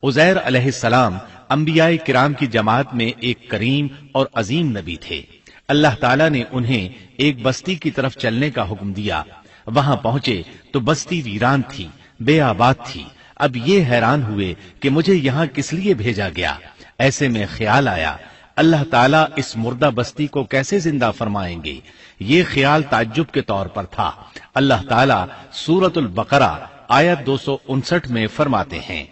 उज़ैर अलैहिस्सलाम अंबिया किराम की जमात में एक करीम और अजीम नबी थे। अल्लाह ताला ने उन्हें एक बस्ती की तरफ चलने का हुक्म दिया। वहां पहुंचे तो बस्ती वीरान थी, बेआबाद थी। अब ये हैरान हुए कि मुझे यहाँ किस लिए भेजा गया। ऐसे में ख्याल आया अल्लाह ताला इस मुर्दा बस्ती को कैसे जिंदा फरमाएंगे। ये ख्याल ताज्जुब के तौर पर था। अल्लाह ताला सूरतुल बकरा आयत 259 में फरमाते हैं,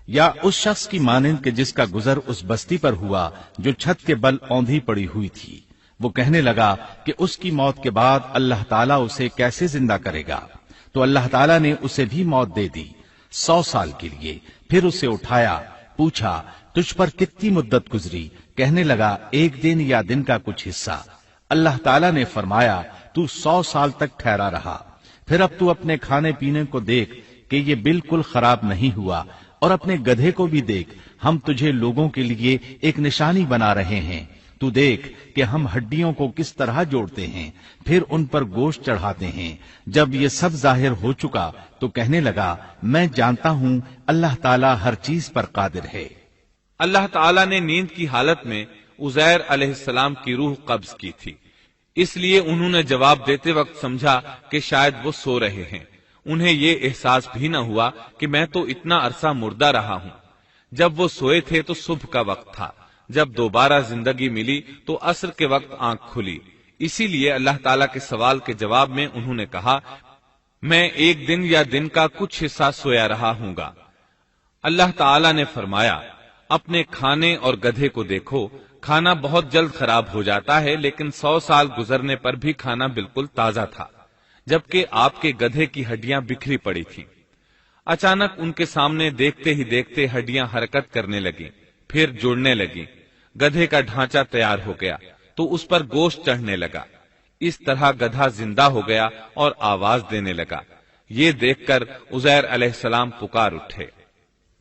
या उस शख्स की मानिंद के जिसका गुजर उस बस्ती पर हुआ जो छत के बल औंधी पड़ी हुई थी। वो कहने लगा कि उसकी मौत के बाद अल्लाह ताला उसे कैसे जिंदा करेगा। तो अल्लाह ताला ने उसे भी मौत दे दी 100 साल के लिए। फिर उसे उठाया, पूछा तुझ पर कितनी मुद्दत गुजरी। कहने लगा एक दिन या दिन का कुछ हिस्सा। अल्लाह ताला ने फरमाया तू 100 साल तक ठहरा रहा। फिर अब तू अपने खाने पीने को देख कि ये बिल्कुल खराब नहीं हुआ, और अपने गधे को भी देख, हम तुझे लोगों के लिए एक निशानी बना रहे हैं। तू देख कि हम हड्डियों को किस तरह जोड़ते हैं, फिर उन पर गोश्त चढ़ाते हैं। जब ये सब जाहिर हो चुका तो कहने लगा मैं जानता हूं अल्लाह ताला हर चीज पर कादिर है। अल्लाह ताला ने नींद की हालत में उज़ैर अलैहिस्सलाम की रूह कब्ज की थी, इसलिए उन्होंने जवाब देते वक्त समझा कि शायद वो सो रहे हैं। उन्हें ये एहसास भी न हुआ कि मैं तो इतना अरसा मुर्दा रहा हूं। जब वो सोए थे तो सुबह का वक्त था। जब दोबारा जिंदगी मिली तो असर के वक्त आंख खुली। इसीलिए अल्लाह ताला के सवाल के जवाब में उन्होंने कहा मैं एक दिन या दिन का कुछ हिस्सा सोया रहा हूंगा। अल्लाह ताला ने फरमाया अपने खाने और गधे को देखो, खाना बहुत जल्द खराब हो जाता है, लेकिन 100 साल गुजरने पर भी खाना बिल्कुल ताजा था, जबकि आपके गधे की हड्डियां बिखरी पड़ी थीं। अचानक उनके सामने देखते ही देखते हड्डियां हरकत करने लगी, फिर जुड़ने लगी। गधे का ढांचा तैयार हो गया तो उस पर गोश्त चढ़ने लगा। इस तरह गधा जिंदा हो गया और आवाज देने लगा। ये देखकर उज़ैर अलैहिस्सलाम पुकार उठे,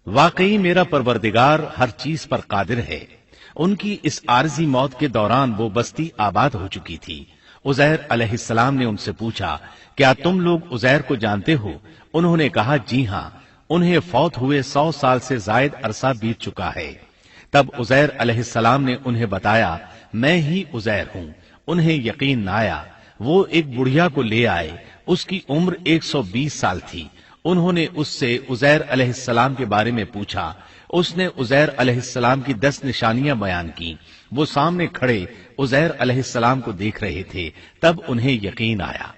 वाकई मेरा परवरदिगार हर चीज पर कादिर है। उनकी इस आरजी मौत के दौरान वो बस्ती आबाद हो चुकी थी। उज़ैर अलैहिस्सलाम ने उनसे पूछा क्या तुम लोग उज़ैर को जानते हो। उन्होंने कहा जी हां, उन्हें फौत हुए 100 साल से जायद अरसा बीत चुका है। तब उज़ैर अलैहिस्सलाम ने उन्हें बताया मैं ही उज़ैर हूं। उन्हें यकीन न आया। वो एक बुढ़िया को ले आए, उसकी उम्र 120 साल थी। उन्होंने उससे उज़ैर अलैहिस्सलाम के बारे में पूछा। उसने उज़ैर अलैहिस्सलाम की 10 निशानियां बयान की। वो सामने खड़े उज़ैर अलैहिस्सलाम को देख रहे थे। तब उन्हें यकीन आया।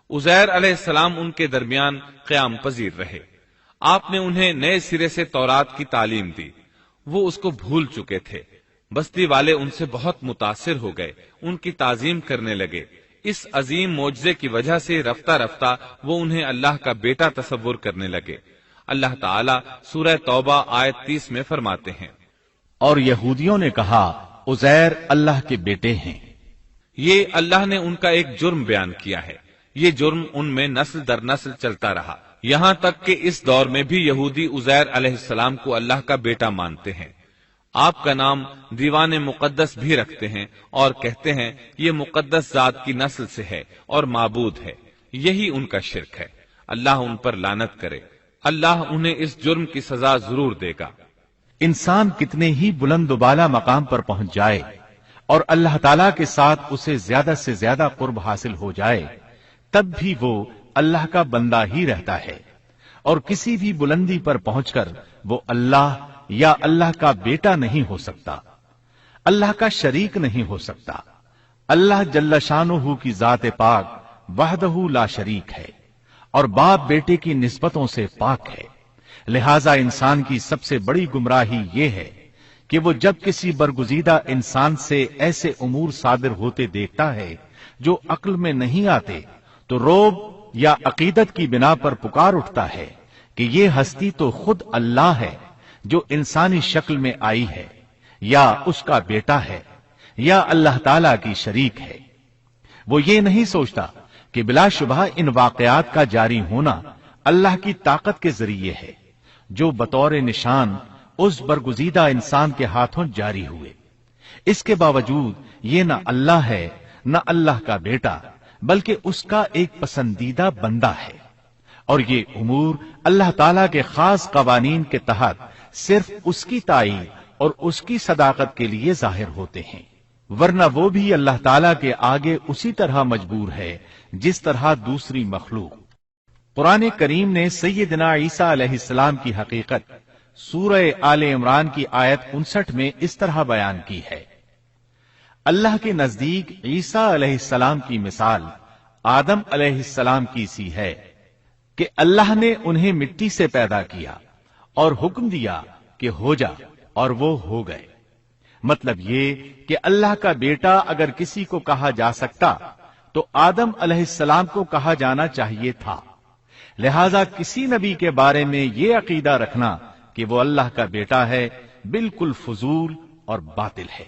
उज़ैर अलैहिस्सलाम उनके दरमियान क़याम पजीर रहे। आपने उन्हें नए सिरे से तौरात की तालीम दी। वो उसको भूल चुके थे। बस्ती वाले उनसे बहुत मुतासिर हो गए, उनकी ताजीम करने लगे। इस अजीम मोजज़े की वजह से रफ्ता रफ्ता वो उन्हें अल्लाह का बेटा तसव्वुर करने लगे। अल्लाह ताला सूरह तौबा आयत 30 में फरमाते हैं, और यहूदियों ने कहा उज़ैर अल्लाह के बेटे हैं। ये अल्लाह ने उनका एक जुर्म बयान किया है। ये जुर्म उनमें नस्ल दर नस्ल चलता रहा, यहां तक कि इस दौर में भी यहूदी उज़ैर अलैहिस्सलाम को अल्लाह का बेटा मानते हैं। आपका नाम दीवाने मुकद्दस भी रखते हैं और कहते हैं ये मुकद्दस जात की नस्ल से है और माबूद है। यही उनका शिर्क है। अल्लाह उन पर लानत करे। अल्लाह उन्हें इस जुर्म की सजा जरूर देगा। इंसान कितने ही बुलंदबाला मकाम पर पहुंच जाए और अल्लाह ताला के साथ उसे ज्यादा से ज्यादा कुर्ब हासिल हो जाए, तब भी वो अल्लाह का बंदा ही रहता है। और किसी भी बुलंदी पर पहुंचकर वो अल्लाह या अल्लाह का बेटा नहीं हो सकता, अल्लाह का शरीक नहीं हो सकता। अल्लाह जल्ल शानुहु की जात पाक वहदहु ला शरीक है और बाप बेटे की निस्बतों से पाक है। लिहाजा इंसान की सबसे बड़ी गुमराही ये है कि वो जब किसी बरगुजीदा इंसान से ऐसे उमूर सादिर होते देखता है जो अक्ल में नहीं आते, तो रोब या अकीदत की बिना पर पुकार उठता है कि ये हस्ती तो खुद अल्लाह है जो इंसानी शक्ल में आई है, या उसका बेटा है, या अल्लाह ताला की शरीक है। वो ये नहीं सोचता कि बिलाशुबह इन वाकयात का जारी होना अल्लाह की ताकत के जरिए है, जो बतौर निशान उस बरगुजीदा इंसान के हाथों जारी हुए। इसके बावजूद ये न अल्लाह है न अल्लाह का बेटा, बल्कि उसका एक पसंदीदा बंदा है। اور یہ امور اللہ تعالیٰ کے خاص قوانین کے تحت صرف اس کی تائید اور اس کی صداقت کے لیے ظاہر ہوتے ہیں، ورنہ وہ بھی اللہ تعالیٰ کے آگے اسی طرح مجبور ہے جس طرح دوسری مخلوق۔ قرآن کریم نے سیدنا عیسیٰ علیہ السلام کی حقیقت سورہ آل عمران کی آیت 59 میں اس طرح بیان کی ہے: اللہ کے نزدیک عیسیٰ علیہ السلام کی مثال آدم علیہ السلام کی سی ہے کہ اللہ نے انہیں مٹی سے پیدا کیا اور حکم دیا کہ ہو جا، اور وہ ہو گئے۔ مطلب یہ کہ اللہ کا بیٹا اگر کسی کو کہا جا سکتا تو آدم علیہ السلام کو کہا جانا چاہیے تھا، لہذا کسی نبی کے بارے میں یہ عقیدہ رکھنا کہ وہ اللہ کا بیٹا ہے بالکل فضول اور باطل ہے۔